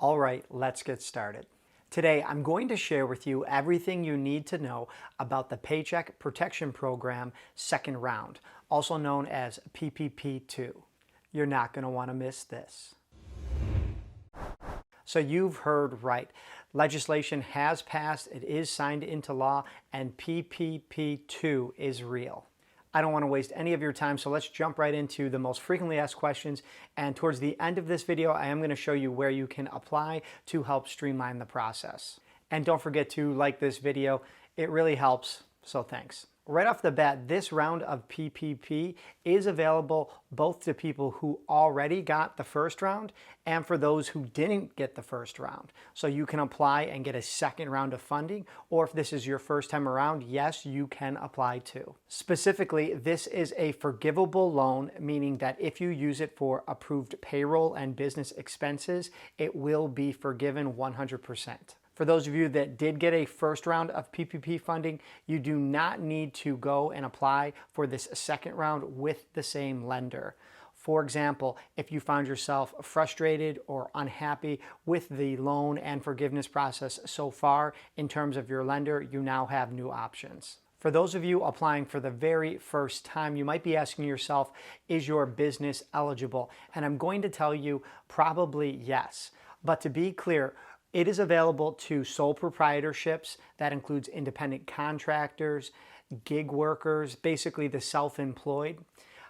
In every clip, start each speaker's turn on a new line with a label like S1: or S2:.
S1: All right, let's get started. Today, I'm going to share with you everything you need to know about the Paycheck Protection Program second round, also known as PPP2. You're not going to want to miss this. So you've heard right. Legislation has passed, it is signed into law, and PPP2 is real. I don't want to waste any of your time, so let's jump right into the most frequently asked questions. And towards the end of this video, I am going to show you where you can apply to help streamline the process. And don't forget to like this video. It really helps, so thanks. Right off the bat, this round of PPP is available both to people who already got the first round and for those who didn't get the first round. So you can apply and get a second round of funding, or if this is your first time around, yes, you can apply too. Specifically, this is a forgivable loan, meaning that if you use it for approved payroll and business expenses, it will be forgiven 100%. For those of you that did get a first round of PPP funding, you do not need to go and apply for this second round with the same lender. For example, if you found yourself frustrated or unhappy with the loan and forgiveness process so far in terms of your lender, you now have new options. For those of you applying for the very first time, you might be asking yourself, is your business eligible? And I'm going to tell you probably yes. But to be clear, it is available to sole proprietorships. That includes independent contractors, gig workers, basically the self-employed.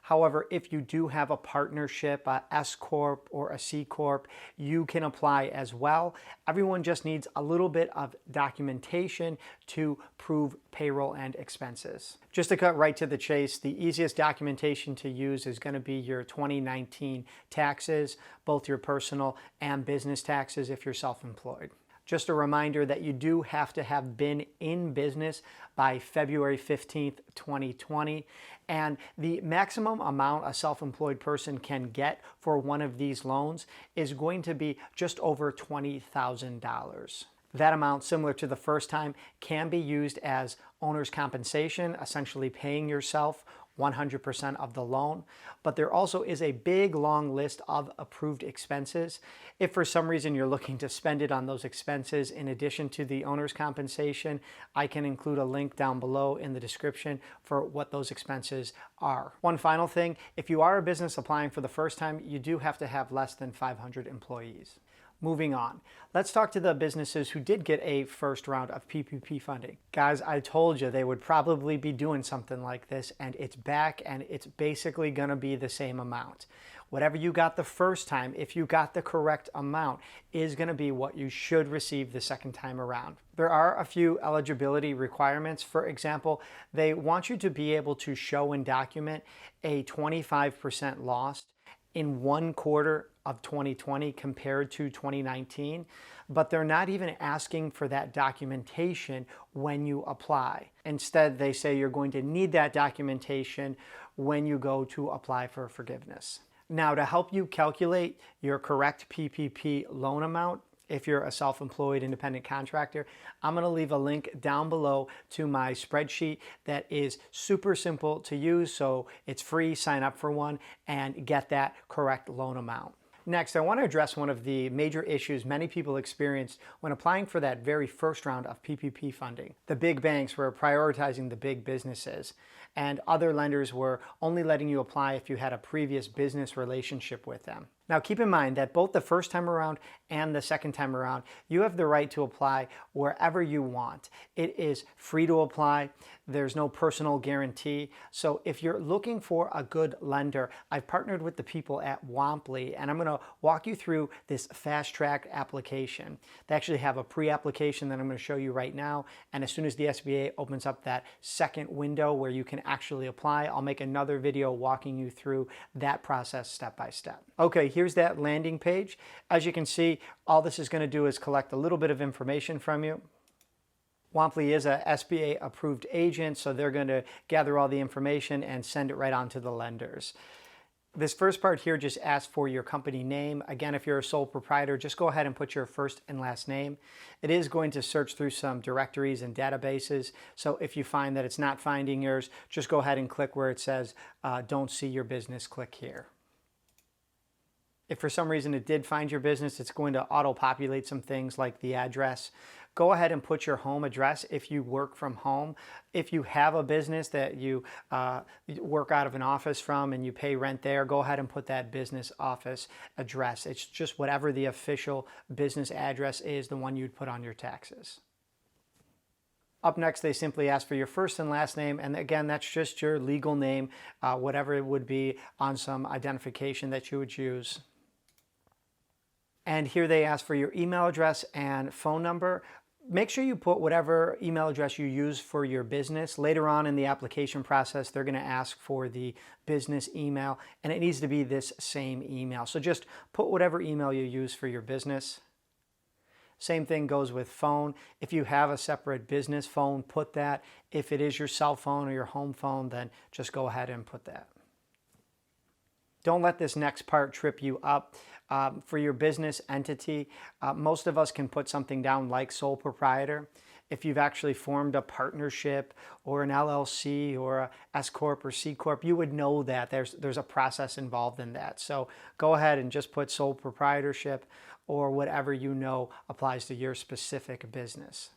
S1: However, if you do have a partnership, a S Corp or a C Corp, you can apply as well. Everyone just needs a little bit of documentation to prove payroll and expenses. Just to cut right to the chase, the easiest documentation to use is going to be your 2019 taxes, both your personal and business taxes if you're self-employed. Just a reminder that you do have to have been in business by February 15th, 2020. And the maximum amount a self-employed person can get for one of these loans is going to be just over $20,000. That amount, similar to the first time, can be used as owner's compensation, essentially paying yourself 100% of the loan. But there also is a big long list of approved expenses. If for some reason you're looking to spend it on those expenses in addition to the owner's compensation, I can include a link down below in the description for what those expenses are. One final thing, if you are a business applying for the first time, you do have to have less than 500 employees. Moving on, let's talk to the businesses who did get a first round of PPP funding. Guys, I told you they would probably be doing something like this, and it's back, and it's basically going to be the same amount. Whatever you got the first time, if you got the correct amount, is going to be what you should receive the second time around. There are a few eligibility requirements. For example, they want you to be able to show and document a 25% loss in one quarter of 2020 compared to 2019, but they're not even asking for that documentation when you apply. Instead, they say you're going to need that documentation when you go to apply for forgiveness. Now, to help you calculate your correct PPP loan amount, if you're a self-employed independent contractor, I'm going to leave a link down below to my spreadsheet that is super simple to use, so it's free, sign up for one, and get that correct loan amount. Next, I want to address one of the major issues many people experienced when applying for that very first round of PPP funding. The big banks were prioritizing the big businesses, and other lenders were only letting you apply if you had a previous business relationship with them. Now, keep in mind that both the first time around and the second time around, you have the right to apply wherever you want. It is free to apply. There's no personal guarantee. So if you're looking for a good lender, I've partnered with the people at Womply, and I'm going to walk you through this fast track application. They actually have a pre-application that I'm going to show you right now. And as soon as the SBA opens up that second window where you can actually apply, I'll make another video walking you through that process step by step. Okay, here's that landing page. As you can see, all this is going to do is collect a little bit of information from you. Womply is a SBA approved agent, so they're going to gather all the information and send it right on to the lenders. This first part here just asks for your company name. Again, if you're a sole proprietor, just go ahead and put your first and last name. It is going to search through some directories and databases. So if you find that it's not finding yours, just go ahead and click where it says, don't see your business, click here. If for some reason it did find your business, it's going to auto-populate some things like the address. Go ahead and put your home address if you work from home. If you have a business that you work out of an office from and you pay rent there, go ahead and put that business office address. It's just whatever the official business address is, the one you'd put on your taxes. Up next, they simply ask for your first and last name, and again, that's just your legal name, whatever it would be on some identification that you would use. And here they ask for your email address and phone number. Make sure you put whatever email address you use for your business. Later on in the application process, they're going to ask for the business email, and it needs to be this same email. So just put whatever email you use for your business. Same thing goes with phone. If you have a separate business phone, put that. If it is your cell phone or your home phone, then just go ahead and put that. Don't let this next part trip you up. For your business entity, most of us can put something down like sole proprietor. If you've actually formed a partnership or an LLC or a S Corp or C Corp, you would know that there's a process involved in that. So go ahead and just put sole proprietorship or whatever you know applies to your specific business.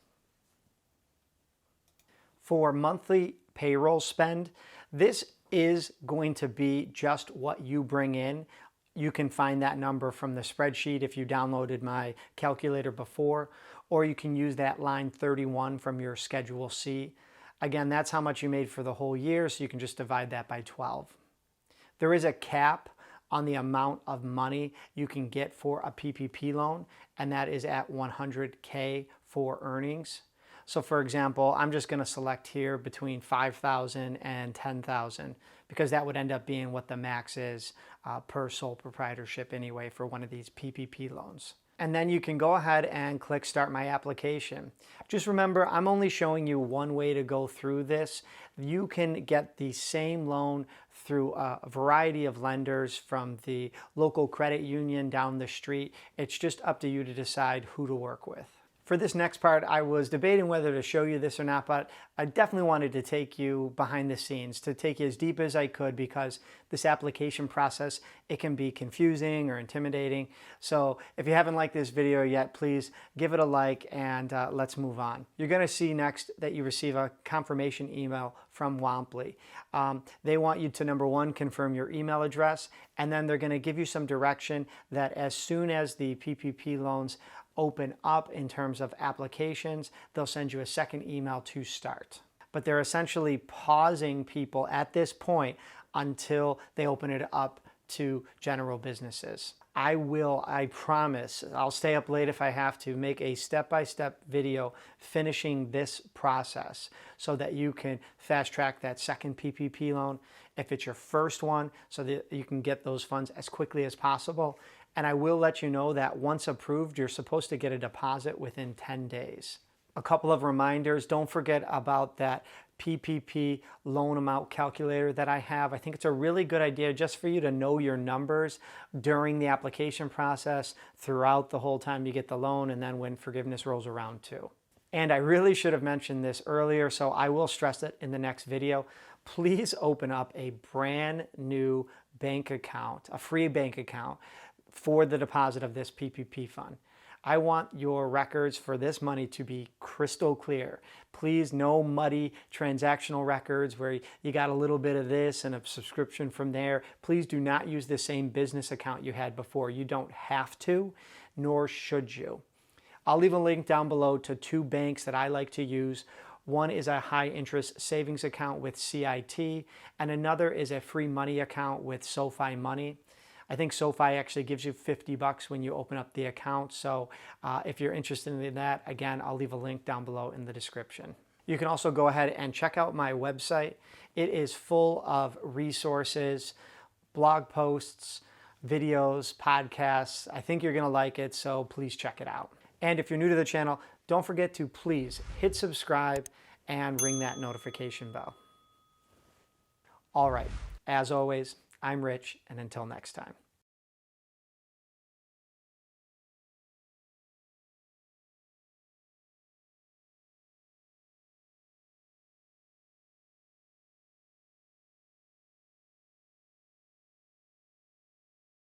S1: For monthly payroll spend, this is going to be just what you bring in. You can find that number from the spreadsheet if you downloaded my calculator before, or you can use that line 31 from your Schedule C. Again, that's how much you made for the whole year, so you can just divide that by 12. There is a cap on the amount of money you can get for a PPP loan, and that is at 100K for earnings. So for example, I'm just going to select here between 5,000 and 10,000 because that would end up being what the max is per sole proprietorship anyway for one of these PPP loans. And then you can go ahead and click Start My Application. Just remember, I'm only showing you one way to go through this. You can get the same loan through a variety of lenders from the local credit union down the street. It's just up to you to decide who to work with. For this next part, I was debating whether to show you this or not, but I definitely wanted to take you behind the scenes, to take you as deep as I could, because this application process, it can be confusing or intimidating. So if you haven't liked this video yet, please give it a like and let's move on. You're gonna see next that you receive a confirmation email from Womply. They want you to, number one, confirm your email address, and then they're gonna give you some direction that as soon as the PPP loans open up in terms of applications, they'll send you a second email to start. But they're essentially pausing people at this point until they open it up to general businesses. I promise, I'll stay up late if I have to, make a step-by-step video finishing this process so that you can fast track that second PPP loan if it's your first one, so that you can get those funds as quickly as possible. And I will let you know that once approved, you're supposed to get a deposit within 10 days. A couple of reminders, don't forget about that PPP loan amount calculator that I have. I think it's a really good idea just for you to know your numbers during the application process, throughout the whole time you get the loan, and then when forgiveness rolls around too. And I really should have mentioned this earlier, so I will stress it in the next video. Please open up a brand new bank account, a free bank account, for the deposit of this PPP fund. I want your records for this money to be crystal clear. Please, no muddy transactional records where you got a little bit of this and a subscription from there. Please do not use the same business account you had before. You don't have to, nor should you. I'll leave a link down below to two banks that I like to use. One is a high interest savings account with CIT, and another is a free money account with SoFi Money. I think SoFi actually gives you $50 when you open up the account. So if you're interested in that, again, I'll leave a link down below in the description. You can also go ahead and check out my website. It is full of resources, blog posts, videos, podcasts. I think you're gonna like it, so please check it out. And if you're new to the channel, don't forget to please hit subscribe and ring that notification bell. All right, as always, I'm Rich, and until next time.